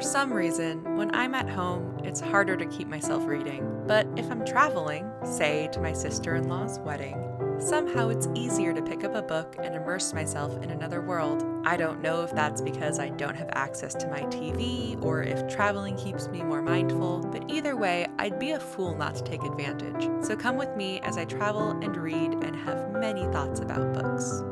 some reason, when I'm at home, it's harder to keep myself reading. But if I'm traveling, say to my sister-in-law's wedding, somehow it's easier to pick up a book and immerse myself in another world. I don't know if that's because I don't have access to my TV or if traveling keeps me more mindful, but either way, I'd be a fool not to take advantage. So come with me as I travel and read and have many thoughts about books.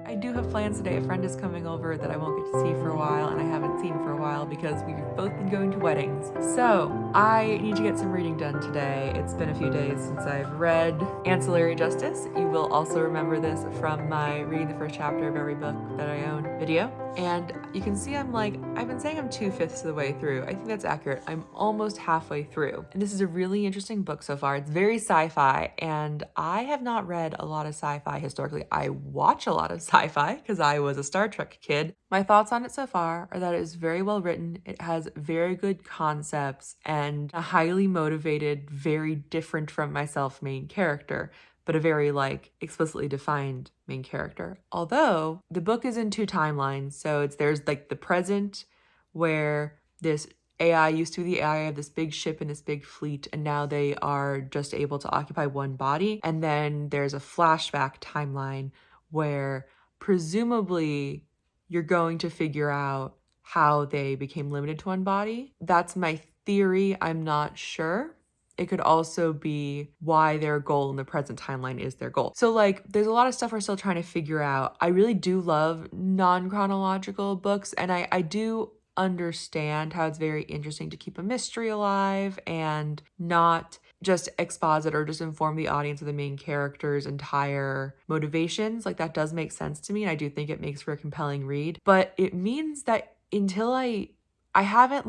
I do have plans today. A friend is coming over that I won't get to see for a while, and I haven't seen for a while because we've both been going to weddings. So I need to get some reading done today. It's been a few days since I've read Ancillary Justice. You will also remember this from my reading the first chapter of every book that I own video. And you can see I've been saying I'm 2/5 of the way through. I think that's accurate. I'm almost halfway through. And this is a really interesting book so far. It's very sci-fi, and I have not read a lot of sci-fi historically. I watch a lot of sci-fi because I was a Star Trek kid. My thoughts on it so far are that it is very well written. It has very good concepts and a highly motivated, very different from myself main character, but a very explicitly defined main character. Although the book is in two timelines, so there's the present where this AI used to be the AI of this big ship and this big fleet, and now they are just able to occupy one body. And then there's a flashback timeline where presumably you're going to figure out how they became limited to one body. That's my theory. I'm not sure. It could also be why their goal in the present timeline is their goal. So there's a lot of stuff we're still trying to figure out. I really do love non-chronological books, and I do understand how it's very interesting to keep a mystery alive and not just exposit or just inform the audience of the main character's entire motivations. That does make sense to me, and I do think it makes for a compelling read. But it means that until I haven't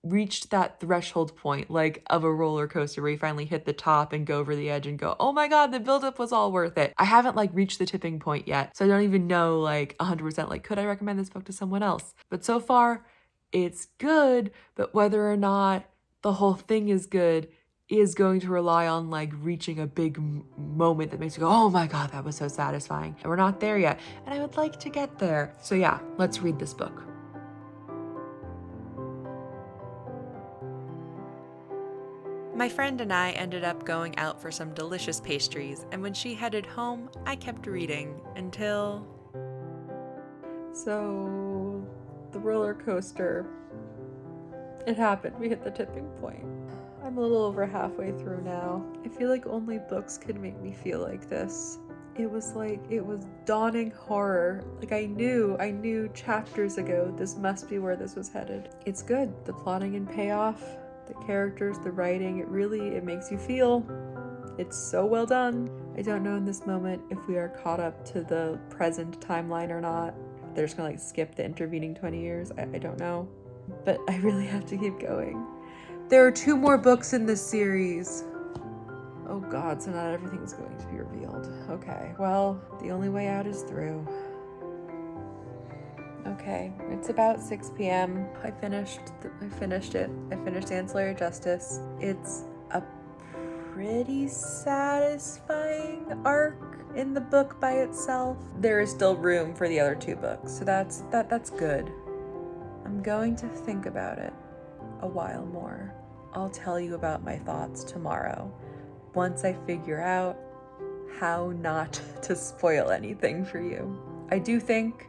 reached that threshold point of a roller coaster where you finally hit the top and go over the edge and go, oh my god, the buildup was all worth it. I haven't reached the tipping point yet, so I don't even know 100% could I recommend this book to someone else. But so far it's good, but whether or not the whole thing is good is going to rely on reaching a big moment that makes you go, oh my god, that was so satisfying. And we're not there yet, and I would like to get there. So yeah, let's read this book. My friend and I ended up going out for some delicious pastries, and when she headed home, I kept reading until... So, the roller coaster, it happened. We hit the tipping point. I'm a little over halfway through now. I feel like only books could make me feel like this. It was dawning horror. I knew chapters ago this must be where this was headed. It's good. The plotting and payoff, the characters, the writing, it makes you feel. It's so well done. I don't know in this moment if we are caught up to the present timeline or not. They're just gonna skip the intervening 20 years. I don't know. But I really have to keep going. There are 2 more books in this series. Oh god, so not everything's going to be revealed. Okay, well, the only way out is through. Okay, it's about 6 p.m. I finished it. I finished Ancillary Justice. It's a pretty satisfying arc in the book by itself. There is still room for the other 2 books, so that's good. I'm going to think about it a while more. I'll tell you about my thoughts tomorrow, once I figure out how not to spoil anything for you. I do think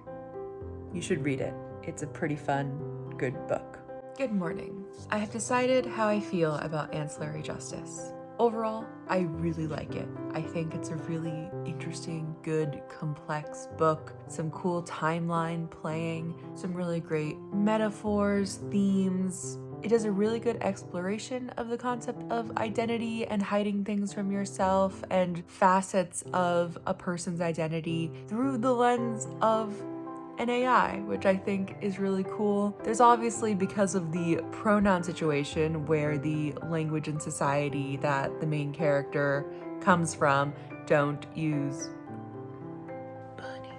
you should read it. It's a pretty fun, good book. Good morning. I have decided how I feel about Ancillary Justice. Overall, I really like it. I think it's a really interesting, good, complex book. Some cool timeline playing, some really great metaphors, themes. It does a really good exploration of the concept of identity and hiding things from yourself and facets of a person's identity through the lens of an AI, which I think is really cool. There's obviously, because of the pronoun situation where the language and society that the main character comes from don't use bunny.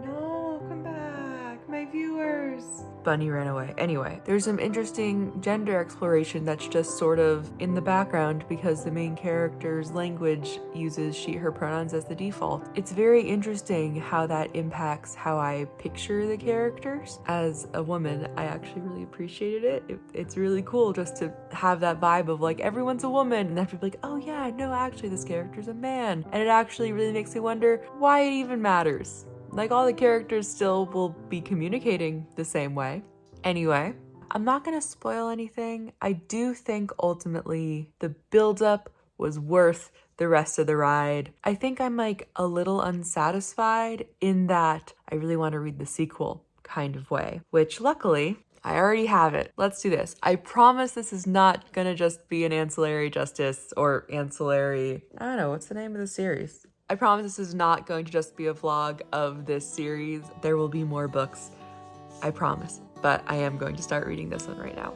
No, come back, my viewers. Bunny ran away. Anyway, there's some interesting gender exploration that's just sort of in the background because the main character's language uses she, her pronouns as the default. It's very interesting how that impacts how I picture the characters. As a woman, I actually really appreciated it. It's really cool just to have that vibe of like, everyone's a woman, and then people be like, oh yeah, no, actually this character's a man. And it actually really makes me wonder why it even matters. Like, all the characters still will be communicating the same way. Anyway, I'm not gonna spoil anything. I do think ultimately the buildup was worth the rest of the ride. I think I'm like a little unsatisfied in that I really want to read the sequel kind of way, which luckily I already have it. Let's do this. I promise this is not gonna just be an Ancillary Justice or Ancillary, I don't know, what's the name of the series? I promise this is not going to just be a vlog of this series. There will be more books, I promise. But I am going to start reading this one right now.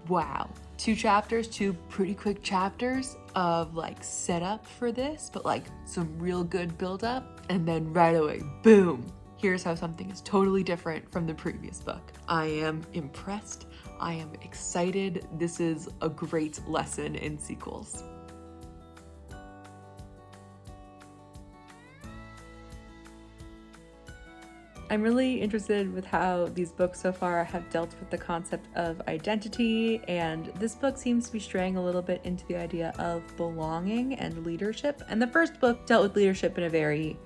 Wow, 2 chapters, 2 pretty quick chapters of like setup for this, but like some real good build up, and then right away, boom, here's how something is totally different from the previous book. I am impressed. I am excited. This is a great lesson in sequels. I'm really interested with how these books so far have dealt with the concept of identity, and this book seems to be straying a little bit into the idea of belonging and leadership. And the first book dealt with leadership in a very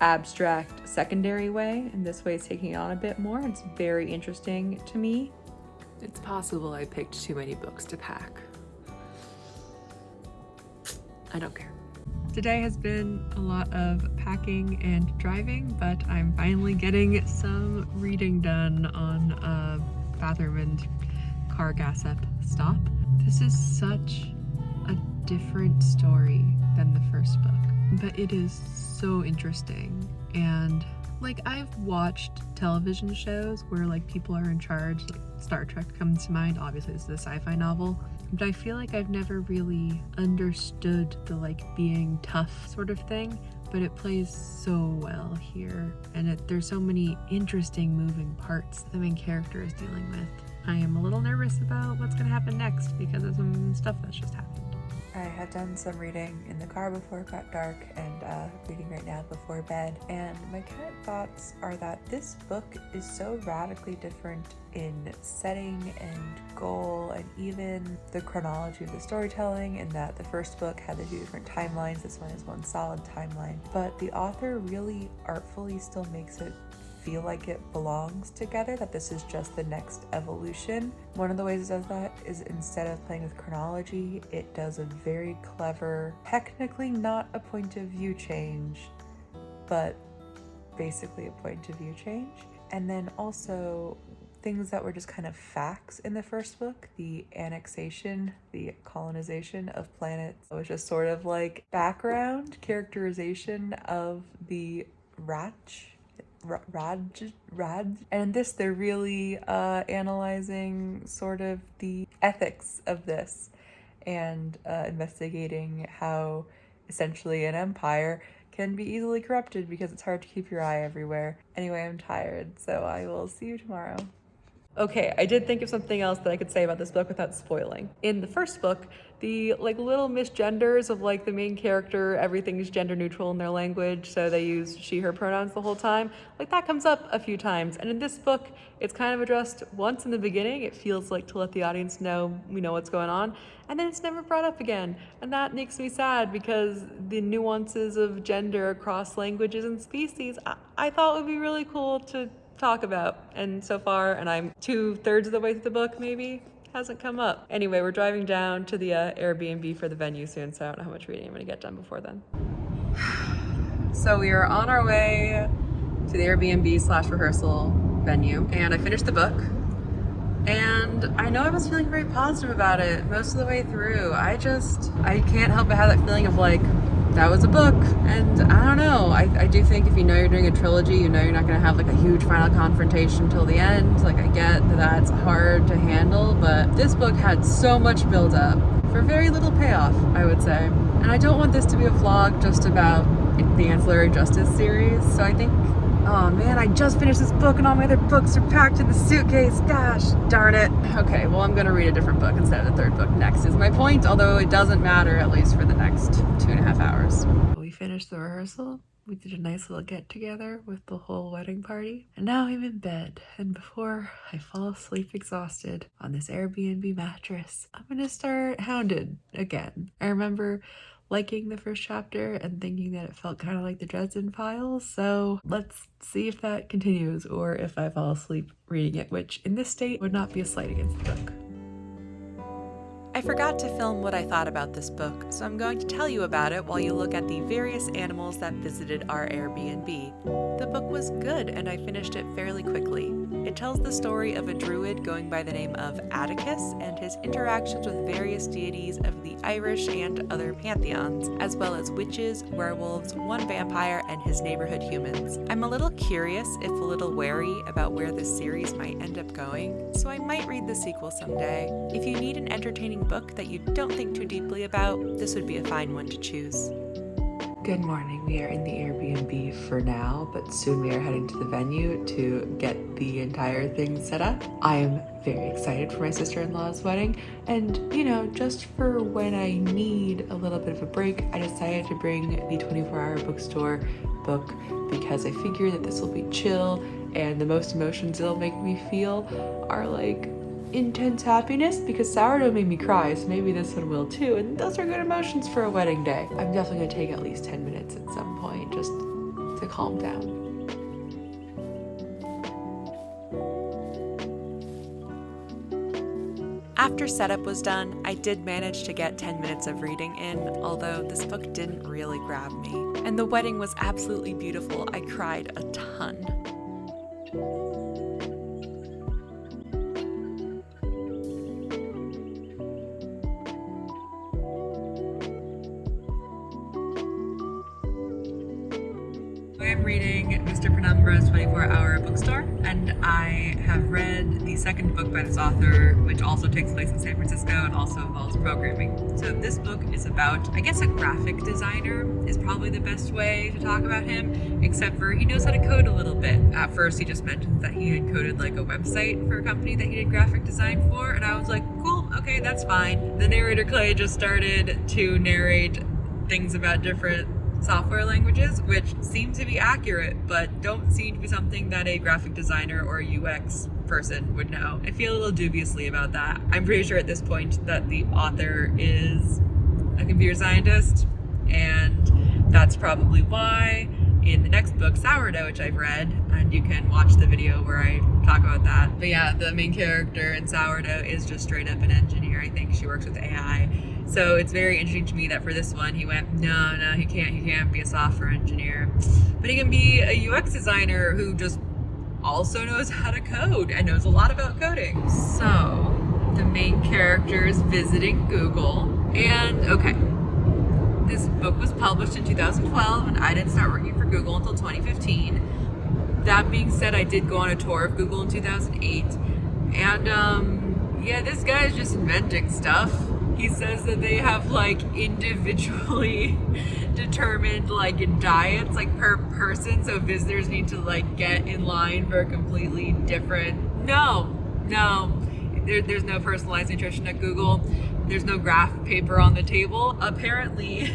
abstract, secondary way, and this way it's taking it on a bit more. It's very interesting to me. It's possible I picked too many books to pack. I don't care. Today has been a lot of packing and driving, but I'm finally getting some reading done on a bathroom and car gas up stop. This is such a different story than the first book, but it is so interesting. And like, I've watched television shows where like people are in charge, like Star Trek comes to mind. Obviously this is a sci-fi novel, but I feel like I've never really understood the like being tough sort of thing, but it plays so well here. And there's so many interesting moving parts the main character is dealing with. I am a little nervous about what's gonna happen next because of some stuff that's just happened. I had done some reading in the car before it got dark and reading right now before bed, and my current thoughts are that this book is so radically different in setting and goal and even the chronology of the storytelling, in that the first book had the 2 different timelines, this one is one solid timeline, but the author really artfully still makes it feel like it belongs together, that this is just the next evolution. One of the ways it does that is instead of playing with chronology, it does a very clever, technically not a point of view change, but basically a point of view change. And then also things that were just kind of facts in the first book, the annexation, the colonization of planets, it was just sort of like background characterization of the Raj, and in this they're really analyzing sort of the ethics of this and investigating how essentially an empire can be easily corrupted because it's hard to keep your eye everywhere. Anyway, I'm tired, so I will see you tomorrow. Okay, I did think of something else that I could say about this book without spoiling. In the first book, the like little misgenders of like the main character, everything is gender neutral in their language, so they use she, her pronouns the whole time. Like that comes up a few times. And in this book, it's kind of addressed once in the beginning. It feels like to let the audience know we know what's going on. And then it's never brought up again. And that makes me sad because the nuances of gender across languages and species, I thought would be really cool to talk about, and so far, and I'm 2/3 of the way through the book maybe, hasn't come up. Anyway, we're driving down to the Airbnb for the venue soon, so I don't know how much reading I'm gonna get done before then. So we are on our way to the Airbnb/rehearsal venue, and I finished the book, and I know I was feeling very positive about it most of the way through. I can't help but have that feeling of like, that was a book. And I don't know, I do think if you know you're doing a trilogy, you know you're not going to have like a huge final confrontation till the end. Like, I get that that's hard to handle, but this book had so much build up for very little payoff, I would say. And I don't want this to be a vlog just about the Ancillary Justice series, so I think, oh man, I just finished this book and all my other books are packed in the suitcase. Gosh, darn it. Okay, well, I'm gonna read a different book instead of the third book next, is my point, although it doesn't matter, at least for the next 2.5 hours. We finished the rehearsal. We did a nice little get together with the whole wedding party. And now I'm in bed. And before I fall asleep exhausted on this Airbnb mattress, I'm gonna start Hounded again. I remember liking the first chapter and thinking that it felt kind of like the Dresden Files, so let's see if that continues or if I fall asleep reading it, which in this state would not be a slight against the book. I forgot to film what I thought about this book, so I'm going to tell you about it while you look at the various animals that visited our Airbnb. The book was good and I finished it fairly quickly. It tells the story of a druid going by the name of Atticus and his interactions with various deities of the Irish and other pantheons, as well as witches, werewolves, one vampire, and his neighborhood humans. I'm a little curious, if a little wary, about where this series might end up going, so I might read the sequel someday. If you need an entertaining book that you don't think too deeply about, this would be a fine one to choose. Good morning. We are in the Airbnb for now, but soon we are heading to the venue to get the entire thing set up. I am very excited for my sister-in-law's wedding, and you know, just for when I need a little bit of a break, I decided to bring the 24-hour bookstore book because I figure that this will be chill, and the most emotions it'll make me feel are like intense happiness, because sourdough made me cry, so maybe this one will too, and those are good emotions for a wedding day. I'm definitely gonna take at least 10 minutes at some point just to calm down. After setup was done, I did manage to get 10 minutes of reading in, although this book didn't really grab me. And the wedding was absolutely beautiful. I cried a ton. I'm reading Mr. Penumbra's 24-hour bookstore, and I have read the second book by this author, which also takes place in San Francisco and also involves programming. So this book is about, I guess, a graphic designer is probably the best way to talk about him, except for he knows how to code a little bit. At first, he just mentions that he had coded like a website for a company that he did graphic design for, and I was like, cool, okay, that's fine. The narrator Clay just started to narrate things about different software languages, which seem to be accurate, but don't seem to be something that a graphic designer or a UX person would know. I feel a little dubiously about that. I'm pretty sure at this point that the author is a computer scientist, and that's probably why in the next book, Sourdough, which I've read, and you can watch the video where I talk about that. But yeah, the main character in Sourdough is just straight up an engineer. I think she works with AI. So it's very interesting to me that for this one, he went, no, he can't be a software engineer. But he can be a UX designer who just also knows how to code and knows a lot about coding. So the main character is visiting Google, and okay, this book was published in 2012, and I didn't start working for Google until 2015. That being said, I did go on a tour of Google in 2008, and yeah, this guy is just inventing stuff. He says that they have like individually determined like diets like per person, so visitors need to like get in line for a completely different. No, there's no personalized nutrition at Google. There's no graph paper on the table. Apparently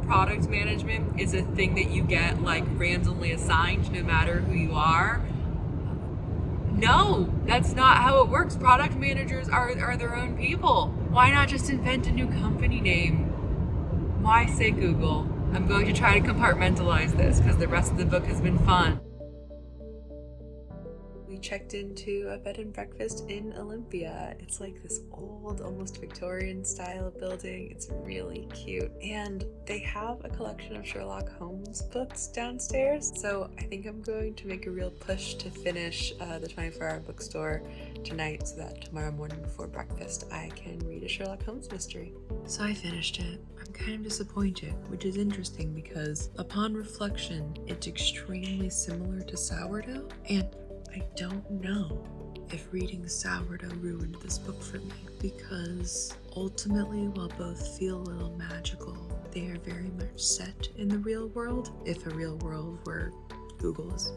product management is a thing that you get like randomly assigned no matter who you are. No, that's not how it works. Product managers are their own people. Why not just invent a new company name? Why say Google? I'm going to try to compartmentalize this because the rest of the book has been fun. We checked into a bed and breakfast in Olympia. It's like this old, almost Victorian style building. It's really cute. And they have a collection of Sherlock Holmes books downstairs. So I think I'm going to make a real push to finish the 24-hour bookstore tonight so that tomorrow morning before breakfast I can read a Sherlock Holmes mystery. So I finished it. I'm kind of disappointed, which is interesting because upon reflection, it's extremely similar to Sourdough, and I don't know if reading Sourdough ruined this book for me, because ultimately, while both feel a little magical, they are very much set in the real world, if a real world where Google is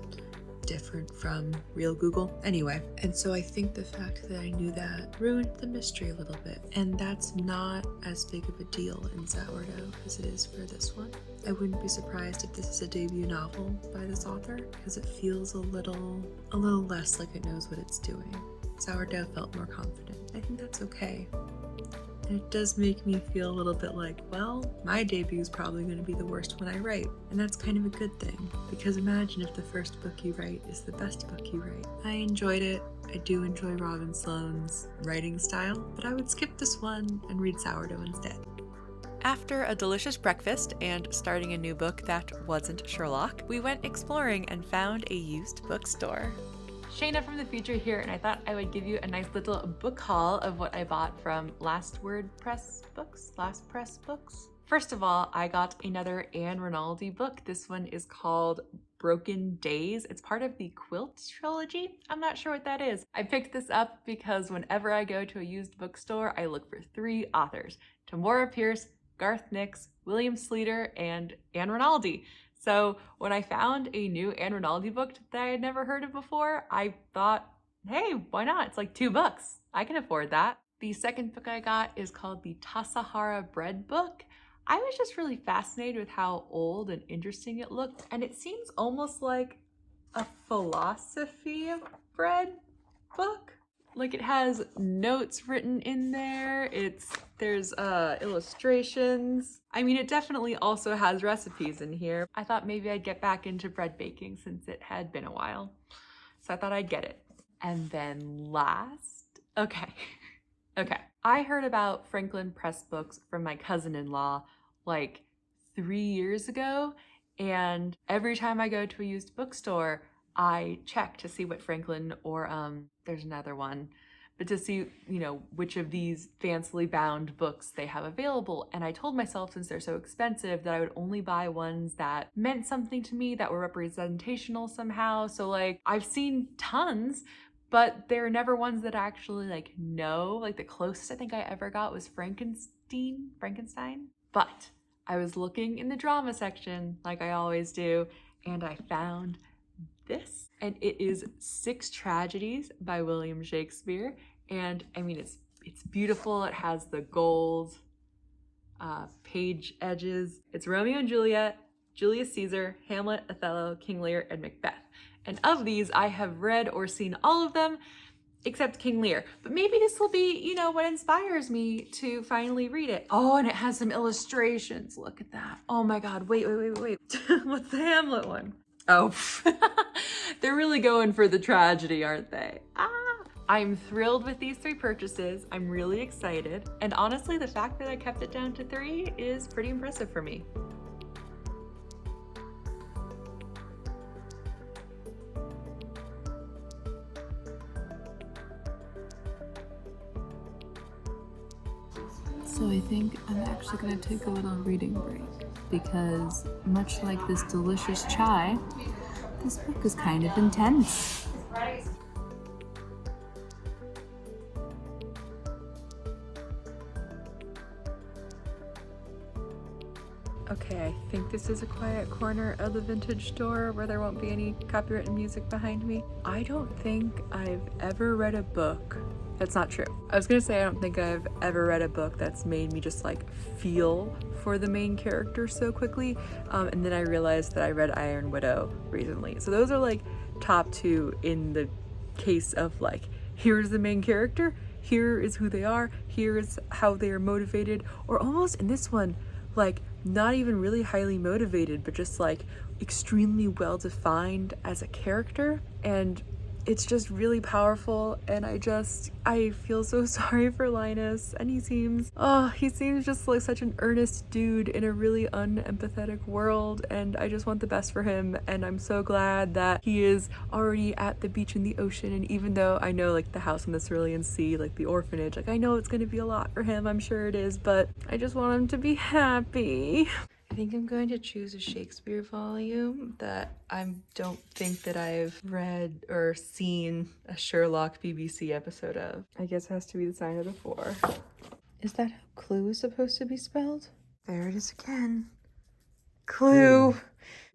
different from real Google. Anyway, and so I think the fact that I knew that ruined the mystery a little bit, and that's not as big of a deal in Sourdough as it is for this one. I wouldn't be surprised if this is a debut novel by this author, because it feels a little less like it knows what it's doing. Sourdough felt more confident. I think that's okay. And it does make me feel a little bit like, well, my debut is probably going to be the worst one I write. And that's kind of a good thing, because imagine if the first book you write is the best book you write. I enjoyed it. I do enjoy Robin Sloan's writing style, but I would skip this one and read Sourdough instead. After a delicious breakfast and starting a new book that wasn't Sherlock, we went exploring and found a used bookstore. Shayna from the future here, and I thought I would give you a nice little book haul of what I bought from Last Press Books. First of all, I got another Anne Rinaldi book. This one is called Broken Days. It's part of the Quilt trilogy. I'm not sure what that is. I picked this up because whenever I go to a used bookstore, I look for 3 authors: Tamora Pierce, Garth Nix, William Sleater, and Anne Rinaldi. So when I found a new Anne Rinaldi book that I had never heard of before, I thought, hey, why not? It's like $2. I can afford that. The second book I got is called the Tassajara Bread Book. I was just really fascinated with how old and interesting it looked, and it seems almost like a philosophy of bread book. Like, it has notes written in there, there's illustrations. I mean, it definitely also has recipes in here. I thought maybe I'd get back into bread baking since it had been a while. So I thought I'd get it. And then okay. I heard about Franklin Press Books from my cousin-in-law like 3 years ago, and every time I go to a used bookstore, I check to see what Franklin or there's another one, but to see, which of these fancily bound books they have available. And I told myself, since they're so expensive, that I would only buy ones that meant something to me, that were representational somehow. So like, I've seen tons, but they're never ones that I actually know. Like, the closest I think I ever got was Frankenstein. But I was looking in the drama section like I always do, and I found this, and it is 6 Tragedies by William Shakespeare. And I mean, it's beautiful. It has the gold page edges. It's Romeo and Juliet, Julius Caesar, Hamlet, Othello, King Lear, and Macbeth. And of these, I have read or seen all of them except King Lear. But maybe this will be, what inspires me to finally read it. Oh, and it has some illustrations. Look at that. Oh my God, wait. What's the Hamlet one? Oh, they're really going for the tragedy, aren't they? I'm thrilled with these 3 purchases. I'm really excited. And honestly, the fact that I kept it down to 3 is pretty impressive for me. So I think I'm actually going to take a little reading break, because much like this delicious chai, this book is kind of intense. Okay, I think this is a quiet corner of the vintage store where there won't be any copyrighted music behind me. I don't think I've ever read a book. That's not true. I was gonna say I don't think I've ever read a book that's made me just feel for the main character so quickly. And then I realized that I read Iron Widow recently. So those are top 2 in the case of here's the main character, here is who they are, here is how they are motivated, or almost in this one, not even really highly motivated, but just extremely well defined as a character. And it's just really powerful, and I feel so sorry for Linus, and he seems just like such an earnest dude in a really unempathetic world, and I just want the best for him, and I'm so glad that he is already at the beach in the ocean. And even though I know like the house on the Cerulean Sea, like the orphanage, like I know it's gonna be a lot for him, I'm sure it is, but I just want him to be happy. I think I'm going to choose a Shakespeare volume that I don't think that I've read or seen a Sherlock BBC episode of. I guess it has to be The Sign of the Four. Is that how clue is supposed to be spelled? There it is again. Clue.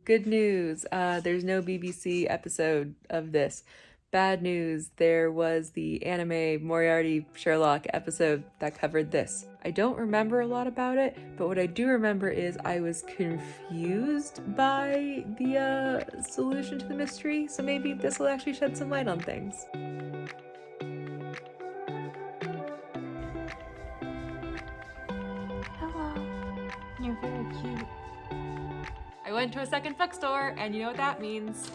Good news, there's no BBC episode of this. Bad news, there was the anime Moriarty Sherlock episode that covered this. I don't remember a lot about it, but what I do remember is I was confused by the solution to the mystery, so maybe this will actually shed some light on things. Hello, you're very cute. I went to a second bookstore, and you know what that means.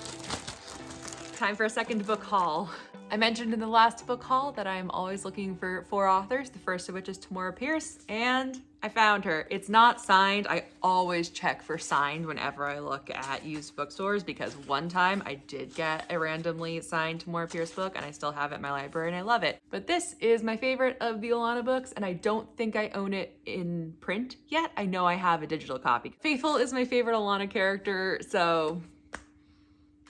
Time for a second book haul. I mentioned in the last book haul that I'm always looking for 4 authors, the first of which is Tamora Pierce, and I found her. It's not signed. I always check for signed whenever I look at used bookstores, because one time I did get a randomly signed Tamora Pierce book and I still have it in my library and I love it. But this is my favorite of the Alana books, and I don't think I own it in print yet. I know I have a digital copy. Faithful is my favorite Alana character, so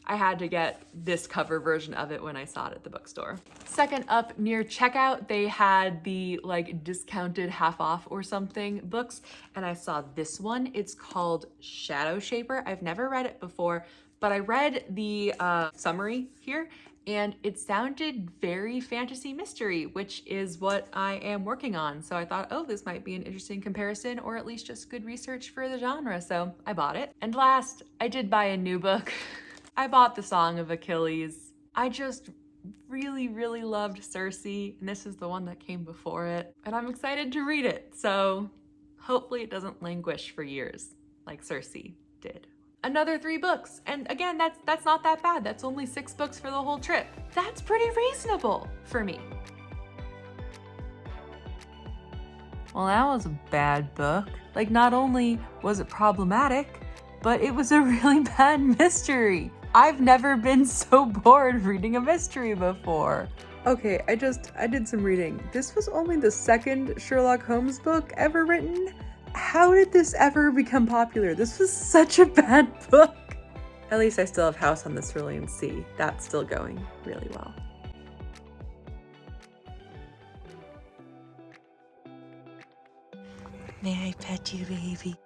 I had to get this cover version of it when I saw it at the bookstore. Second up, near checkout, they had the like discounted half off or something books, and I saw this one. It's called Shadow Shaper. I've never read it before, but I read the summary here, and it sounded very fantasy mystery, which is what I am working on. So I thought, oh, this might be an interesting comparison, or at least just good research for the genre, so I bought it. And last, I did buy a new book. I bought The Song of Achilles. I just really, really loved Circe, and this is the one that came before it, and I'm excited to read it, so hopefully it doesn't languish for years like Circe did. Another 3 books, and again, that's not that bad. That's only 6 books for the whole trip. That's pretty reasonable for me. Well, that was a bad book. Like, not only was it problematic, but it was a really bad mystery. I've never been so bored reading a mystery before. Okay, I did some reading. This was only the 2nd Sherlock Holmes book ever written. How did this ever become popular? This was such a bad book. At least I still have House on the Cerulean Sea. That's still going really well. May I pet you, baby?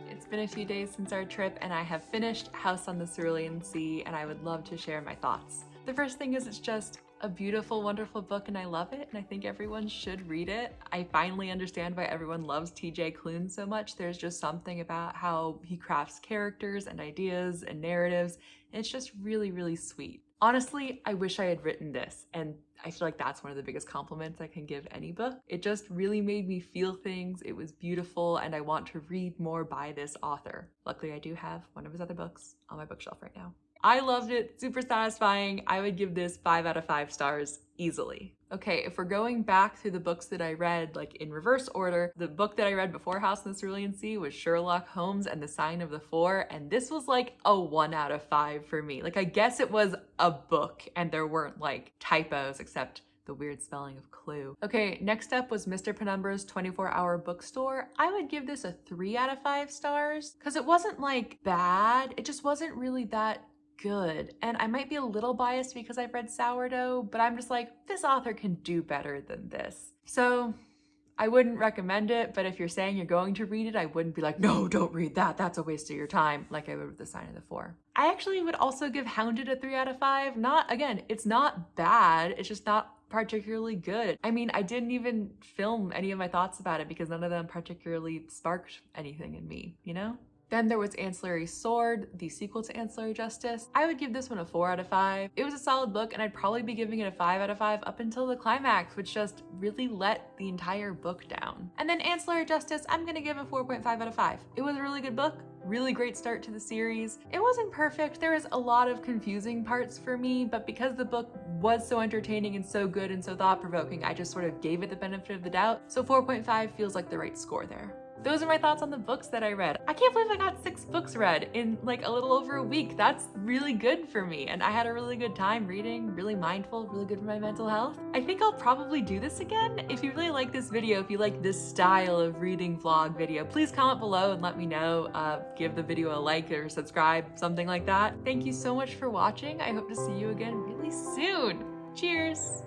It's been a few days since our trip, and I have finished House on the Cerulean Sea, and I would love to share my thoughts. The first thing is it's just a beautiful, wonderful book, and I love it, and I think everyone should read it. I finally understand why everyone loves TJ Klune so much. There's just something about how he crafts characters and ideas and narratives, and it's just really, really sweet. Honestly, I wish I had written this, and I feel like that's one of the biggest compliments I can give any book. It just really made me feel things. It was beautiful, and I want to read more by this author. Luckily, I do have one of his other books on my bookshelf right now. I loved it, super satisfying. I would give this 5 out of 5 stars easily. Okay, if we're going back through the books that I read, like in reverse order, the book that I read before House on the Cerulean Sea was Sherlock Holmes and the Sign of the Four, and this was like a 1 out of 5 for me. Like, I guess it was a book and there weren't like typos except the weird spelling of clue. Okay, next up was Mr. Penumbra's 24-hour bookstore. I would give this a 3 out of 5 stars because it wasn't like bad, it just wasn't really that good. And I might be a little biased because I've read Sourdough, but I'm just like, this author can do better than this. So I wouldn't recommend it, but if you're saying you're going to read it, I wouldn't be like, no, don't read that. That's a waste of your time, like I would with The Sign of the Four. I actually would also give Hounded a 3 out of 5. Again, it's not bad, it's just not particularly good. I mean, I didn't even film any of my thoughts about it because none of them particularly sparked anything in me, you know? Then there was Ancillary Sword, the sequel to Ancillary Justice. I would give this one a 4 out of 5. It was a solid book, and I'd probably be giving it a 5 out of 5 up until the climax, which just really let the entire book down. And then Ancillary Justice, I'm gonna give a 4.5 out of 5. It was a really good book, really great start to the series. It wasn't perfect, there was a lot of confusing parts for me, but because the book was so entertaining and so good and so thought-provoking, I just sort of gave it the benefit of the doubt, so 4.5 feels like the right score there. Those are my thoughts on the books that I read. I can't believe I got 6 books read in like a little over a week. That's really good for me, and I had a really good time reading, really mindful, really good for my mental health. I think I'll probably do this again. If you really like this video, if you like this style of reading vlog video, please comment below and let me know. Give the video a like or subscribe, something like that. Thank you so much for watching. I hope to see you again really soon. Cheers!